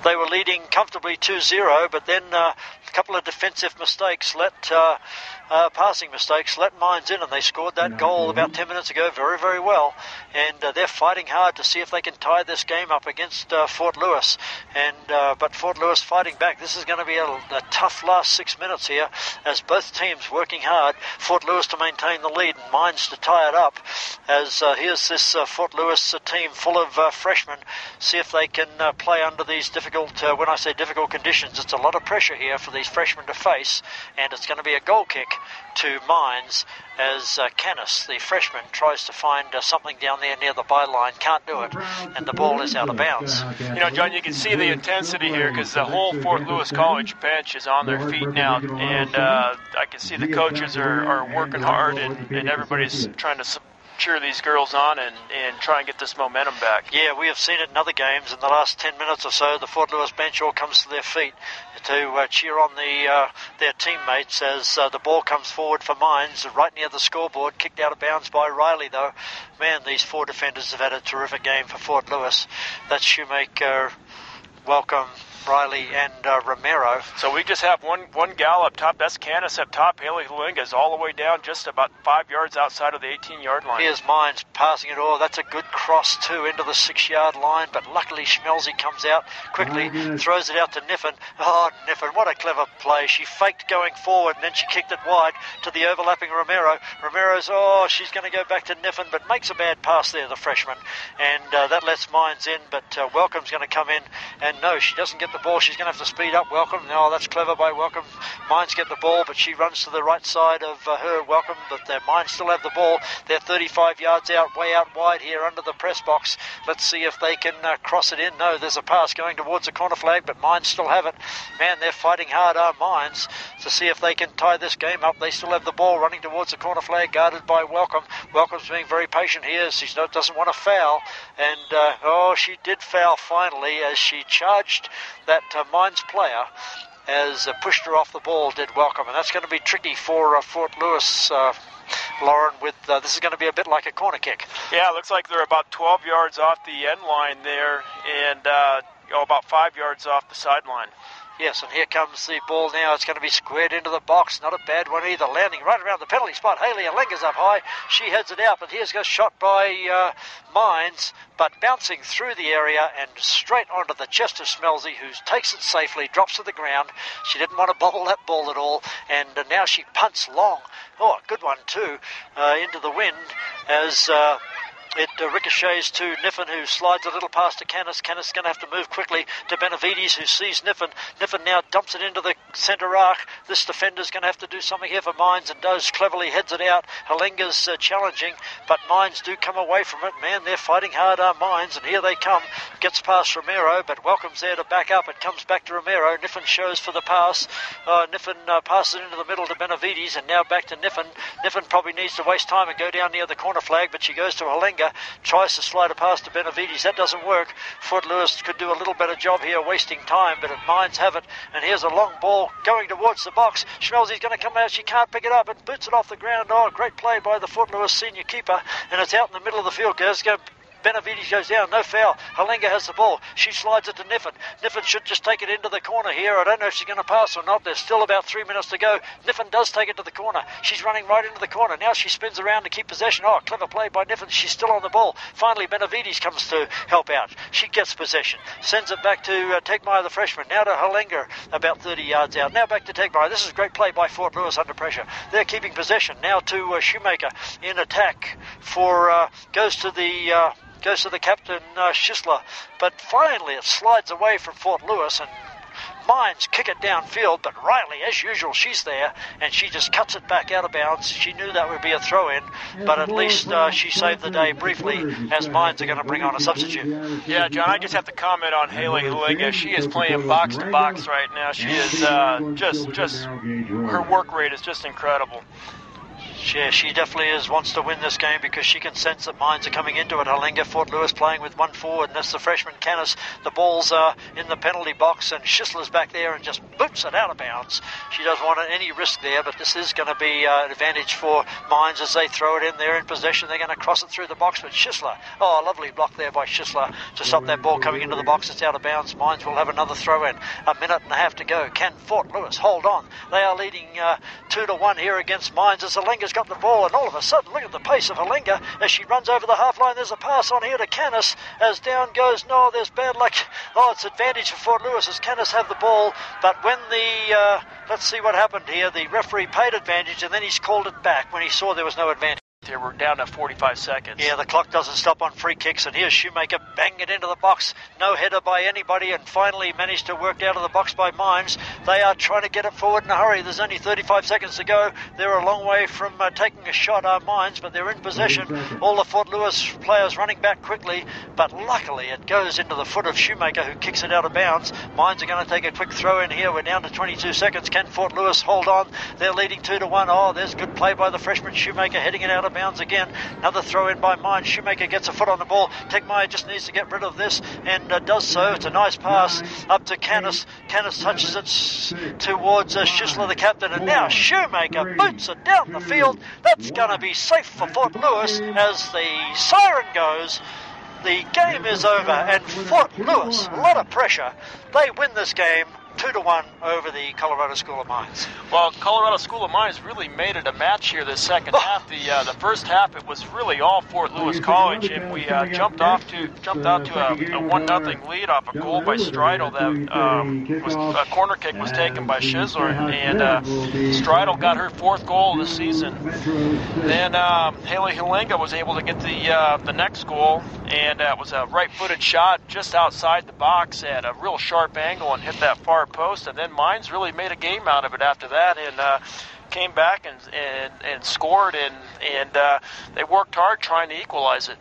They were leading comfortably 2-0, but then a couple of defensive mistakes passing mistakes let Mines in, and they scored that goal about 10 minutes ago very, very well. And they're fighting hard to see if they can tie this game up against Fort Lewis. But Fort Lewis fighting back. This is going to be a tough last 6 minutes here, as both teams working hard. Fort Lewis to maintain the lead and Mines to tie it up. As here's this Fort Lewis team full of freshmen. See if they can play under these difficult, when I say difficult conditions, it's a lot of pressure here for these freshmen to face, and it's going to be a goal kick to Mines as Canis, the freshman, tries to find something down there near the byline, can't do it, and the ball is out of bounds. John, you can see the intensity here because the whole Fort Lewis College bench is on their feet now, and I can see the coaches are working hard, and everybody's trying to cheer these girls on and try and get this momentum back. Yeah, we have seen it in other games. In the last 10 minutes or so, the Fort Lewis bench all comes to their feet to cheer on their teammates as the ball comes forward for Mines right near the scoreboard, kicked out of bounds by Riley though. Man, these four defenders have had a terrific game for Fort Lewis. That's Shoemaker, Welcome, Riley and Romero. So we just have one gal up top. That's Canis up top. Haley Halinga is all the way down just about 5 yards outside of the 18-yard line. Here's Mines passing it all. That's a good cross too into the 6-yard line, but luckily Schmelzy comes out quickly, throws it out to Niffen. Oh, Niffen, what a clever play. She faked going forward and then she kicked it wide to the overlapping Romero. Romero's, she's going to go back to Niffen, but makes a bad pass there, the freshman, and that lets Mines in, but Welcome's going to come in, and no, she doesn't get the ball. She's going to have to speed up Welcome. No, that's clever by Welcome. Mines get the ball, but she runs to the right side of her, Welcome, but their Mines still have the ball. They're 35 yards out, way out wide here under the press box. Let's see if they can cross it in. No, there's a pass going towards the corner flag, but Mines still have it. Man, they're fighting hard, Mines, to see if they can tie this game up. They still have the ball running towards the corner flag, guarded by Welcome. Welcome's being very patient here. She doesn't want to foul, and she did foul finally as she charged that Mines player, as pushed her off the ball, did Welcome, and that's going to be tricky for Fort Lewis, Lauren, with this is going to be a bit like a corner kick. Yeah, it looks like they're about 12 yards off the end line there, and about 5 yards off the sideline. Yes, and here comes the ball now. It's going to be squared into the box. Not a bad one either. Landing right around the penalty spot. Haley Alenga's up high. She heads it out, but here's a shot by Mines, but bouncing through the area and straight onto the chest of Schmelzy, who takes it safely, drops to the ground. She didn't want to bobble that ball at all, and now she punts long. Oh, a good one too, into the wind as... It ricochets to Niffen, who slides a little past to Canis. Canis is going to have to move quickly to Benavides, who sees Niffen. Niffen now dumps it into the centre arc. This defender's going to have to do something here for Mines, and does cleverly, heads it out. Halinga's challenging, but Mines do come away from it. Man, they're fighting hard, Mines, and here they come. Gets past Romero, but Welcome's there to back up. It comes back to Romero. Niffen shows for the pass. Niffen passes it into the middle to Benavides, and now back to Niffen. Niffen probably needs to waste time and go down near the corner flag, but she goes to Halinga. Tries to slide a pass to Benavides. That doesn't work. Fort Lewis could do a little better job here, wasting time, but Mines have it. And here's a long ball going towards the box. Schmelzy's going to come out. She can't pick it up and boots it off the ground. Oh, great play by the Fort Lewis senior keeper. And it's out in the middle of the field. Benavides goes down, no foul. Halinga has the ball. She slides it to Niffen. Niffen should just take it into the corner here. I don't know if she's going to pass or not. There's still about 3 minutes to go. Niffen does take it to the corner. She's running right into the corner. Now she spins around to keep possession. Oh, clever play by Niffen. She's still on the ball. Finally, Benavides comes to help out. She gets possession. Sends it back to Tegmeyer, the freshman. Now to Halinga, about 30 yards out. Now back to Tegmeyer. This is a great play by Fort Lewis under pressure. They're keeping possession. Now to Shoemaker in attack for goes to the captain, Schisler. But finally it slides away from Fort Lewis, and Mines kick it downfield, but Riley, as usual, she's there, and she just cuts it back out of bounds. She knew that would be a throw-in, but at least she saved the day briefly, as Mines are going to bring on a substitute. Yeah, John, I just have to comment on Haley Halinga. She is playing box-to-box right now. She is just her work rate is just incredible. She definitely wants to win this game because she can sense that Mines are coming into it. Halenga, Fort Lewis playing with one forward, and that's the freshman Canis. The ball's in the penalty box, and Schisler's back there and just boots it out of bounds. She doesn't want any risk there, but this is going to be an advantage for Mines as they throw it in. They're in possession. They're going to cross it through the box, but Schisler, a lovely block there by Schisler to stop that ball coming into the box. It's out of bounds. Mines will have another throw in. A minute and a half to go. Can Fort Lewis hold on? They are leading 2-1 here against Mines as Halenga's got the ball, and all of a sudden, look at the pace of Halenga as she runs over the half line. There's a pass on here to Canis as down goes. No, there's bad luck. Oh, it's advantage for Fort Lewis as Canis have the ball, but when the let's see what happened here. The referee paid advantage and then he's called it back when he saw there was no advantage. Here we're down to 45 seconds. Yeah, the clock doesn't stop on free kicks, and here's Shoemaker banging it into the box. No header by anybody, and finally managed to work out of the box by Mines. They are trying to get it forward in a hurry. There's only 35 seconds to go. They're a long way from taking a shot, Mines, but they're in possession. All the Fort Lewis players running back quickly, but luckily it goes into the foot of Shoemaker, who kicks it out of bounds. Mines are going to take a quick throw in here. We're down to 22 seconds. Can Fort Lewis hold on? They're leading 2-1. Oh, there's good play by the freshman Shoemaker, heading it out of bounds again. Another throw in by Mines. Shoemaker gets a foot on the ball. Tegmeyer just needs to get rid of this and does so. It's a nice pass up to Canis. Canis touches it towards Schisler, the captain, and now Shoemaker boots it down the field. That's going to be safe for Fort Lewis as the siren goes. The game is over, and Fort Lewis, a lot of pressure. They win this game 2-1 over the Colorado School of Mines. Well, Colorado School of Mines really made it a match here this second half. The first half, it was really all Fort Lewis College, and we jumped out to a 1-0 lead off a goal by Stridle. That was a corner kick was taken by Schisler, and Stridle got her fourth goal of the season. Then Haley Halenga was able to get the next goal, and it was a right-footed shot just outside the box at a real sharp angle and hit that far post, and then Mines really made a game out of it after that, and came back and scored, and they worked hard trying to equalize it.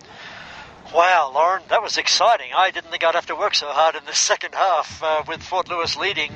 Wow, Lauren, that was exciting. I didn't think I'd have to work so hard in the second half with Fort Lewis leading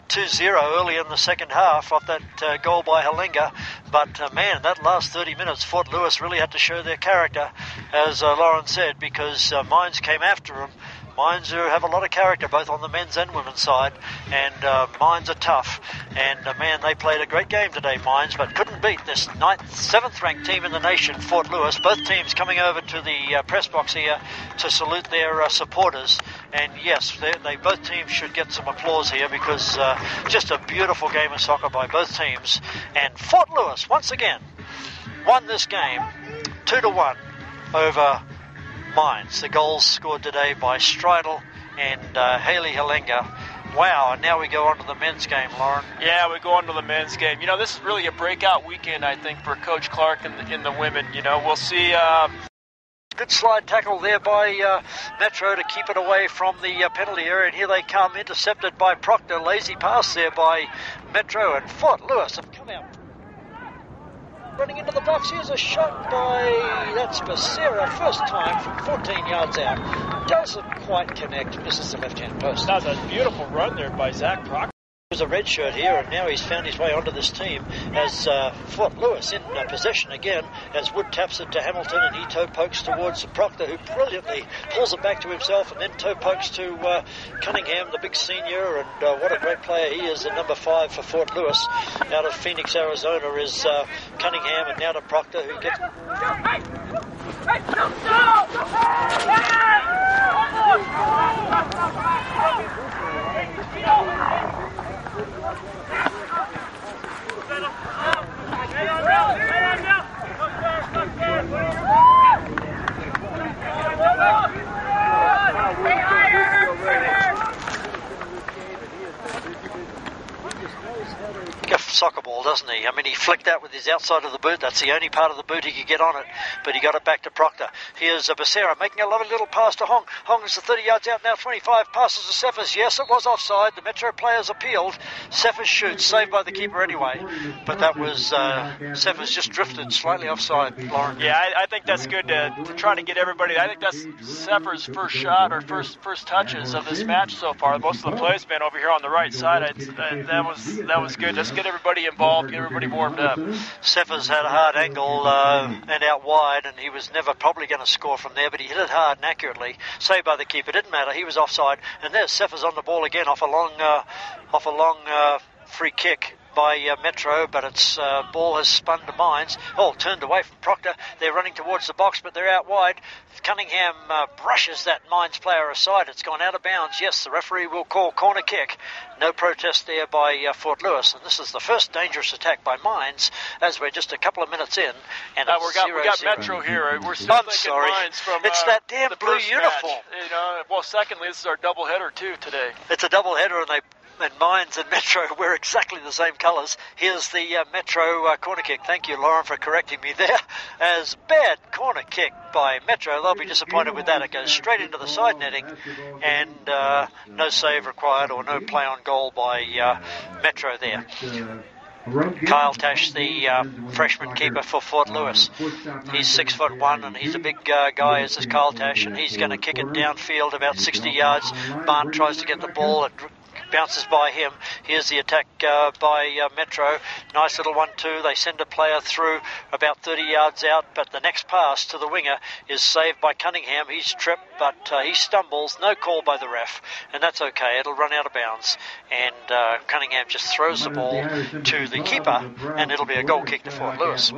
2-0 early in the second half off that goal by Halenga. But, man, that last 30 minutes, Fort Lewis really had to show their character, as Lauren said, because Mines came after them. Mines have a lot of character, both on the men's and women's side, and Mines are tough. And, man, they played a great game today, Mines, but couldn't beat this 7th-ranked team in the nation, Fort Lewis. Both teams coming over to the press box here to salute their supporters. And, yes, they both teams should get some applause here because just a beautiful game of soccer by both teams. And Fort Lewis, once again, won this game 2-1 over Mines. The goals scored today by Stridle and Haley Halenga. Wow, and now we go on to the men's game, Lauren. Yeah, we go on to the men's game. You know, this is really a breakout weekend, I think, for Coach Clark and the women. You know, we'll see. Good slide tackle there by Metro to keep it away from the penalty area, and here they come, intercepted by Proctor. Lazy pass there by Metro, and Fort Lewis have come out running into the box. Here's a shot by, that's Becerra, first time from 14 yards out. Doesn't quite connect, misses the left-hand post. That was a beautiful run there by Zach Proctor. He was a red shirt here, and now he's found his way onto this team as Fort Lewis in possession again, as Wood taps it to Hamilton, and he toe pokes towards Proctor, who brilliantly pulls it back to himself, and then toe pokes to Cunningham, the big senior, and what a great player he is, the number 5 for Fort Lewis out of Phoenix, Arizona is Cunningham, and now to Proctor, who gets... soccer ball, doesn't he? I mean, he flicked that with his outside of the boot. That's the only part of the boot he could get on it, but he got it back to Proctor. Here's Becerra making a lovely little pass to Hong. Hong is the 30 yards out now, 25, passes to Cephas. Yes, it was offside. The Metro players appealed. Cephas shoots, saved by the keeper anyway, but that was Cephas just drifted slightly offside, Lauren. Yeah, I think that's good to try to get everybody. I think that's Cephas' first shot or first touches of this match so far. Most of the play's been over here on the right side. That was good. Let's get everybody everybody involved, get everybody warmed up. Cephas had a hard angle and out wide, and he was never probably going to score from there, but he hit it hard and accurately. Saved by the keeper. Didn't matter. He was offside, and there's Cephas on the ball again off a long free kick by Metro, but its ball has spun to Mines. Turned away from Proctor. They're running towards the box, but they're out wide. Cunningham brushes that Mines player aside. It's gone out of bounds. Yes, the referee will call corner kick. No protest there by Fort Lewis, and this is the first dangerous attack by Mines as we're just a couple of minutes in. And we got Metro here. We're still thinking Mines from it's that damn the blue first uniform. Match. Secondly, this is our double header too today. It's a double header, and Mines and Metro wear exactly the same colours. Here's the Metro corner kick. Thank you, Lauren, for correcting me there. As bad corner kick by Metro. They'll be disappointed with that. It goes straight into the side netting, and no save required or no play on goal by Metro there. Kyle Tash, the freshman keeper for Fort Lewis. He's 6'1", and he's a big guy as is Kyle Tash, and he's going to kick it downfield about 60 yards. Barn tries to get the ball. It bounces by him. Here's the attack by Metro. Nice little 1-2. They send a player through about 30 yards out, but the next pass to the winger is saved by Cunningham. He's tripped, but he stumbles. No call by the ref, and that's okay. It'll run out of bounds, and Cunningham just throws the ball to the keeper, and it'll be a goal kick to Fort Lewis.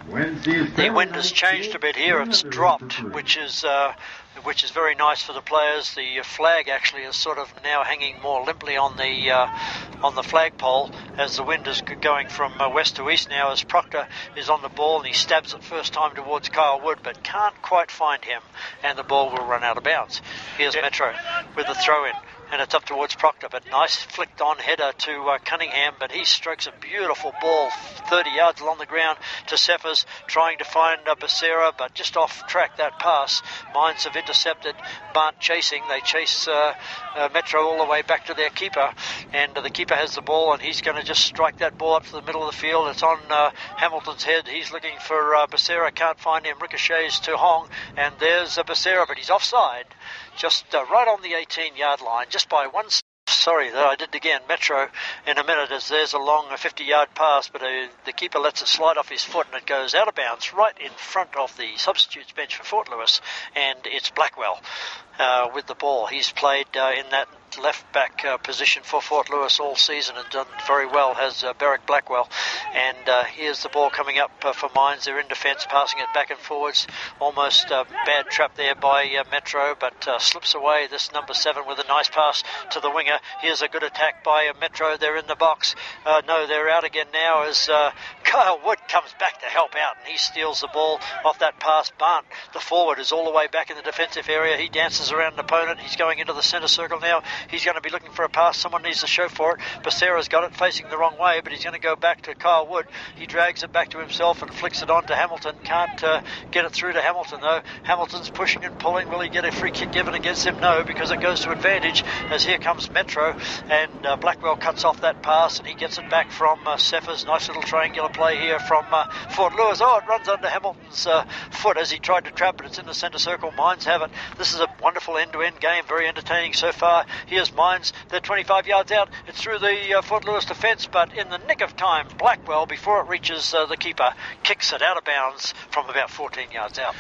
The wind has changed a bit here. It's dropped, which is very nice for the players. The flag actually is sort of now hanging more limply on the flagpole as the wind is going from west to east now, as Proctor is on the ball and he stabs it first time towards Kyle Wood but can't quite find him, and the ball will run out of bounds. Here's Metro with the throw in, and it's up towards Proctor, but nice flicked on header to Cunningham, but he strokes a beautiful ball 30 yards along the ground to Cephas, trying to find Becerra, but just off track that pass. Mines have intercepted, Barnt chasing. They chase Metro all the way back to their keeper, and the keeper has the ball, and he's going to just strike that ball up to the middle of the field. It's on Hamilton's head. He's looking for Becerra, can't find him, ricochets to Hong, and there's Becerra, but he's offside, just right on the 18-yard line, just by one. Sorry, I did it again. Metro in a minute, as there's a long 50-yard pass, but the keeper lets it slide off his foot and it goes out of bounds right in front of the substitutes bench for Fort Lewis, and it's Blackwell with the ball. He's played in that left back position for Fort Lewis all season and done very well, has Berwick Blackwell, and here's the ball coming up for Mines. They're in defence, passing it back and forwards. Almost bad trap there by Metro, but slips away this number 7 with a nice pass to the winger. Here's a good attack by Metro. They're in the box. No, they're out again now as Kyle Wood comes back to help out, and he steals the ball off that pass. Barnt, the forward, is all the way back in the defensive area. He dances around an opponent. He's going into the centre circle now. He's going to be looking for a pass. Someone needs to show for it. Becerra's got it facing the wrong way, but he's going to go back to Kyle Wood. He drags it back to himself and flicks it on to Hamilton. Can't get it through to Hamilton, though. Hamilton's pushing and pulling. Will he get a free kick given against him? No, because it goes to advantage, as here comes Metro, and Blackwell cuts off that pass, and he gets it back from Cephas. Nice little triangular play here from Fort Lewis. It runs under Hamilton's foot as he tried to trap it. It's in the centre circle. Mines have it. This is a wonderful end-to-end game, very entertaining so far. Here's Mines. They're 25 yards out. It's through the Fort Lewis defence, but in the nick of time, Blackwell, before it reaches the keeper, kicks it out of bounds from about 14 yards out.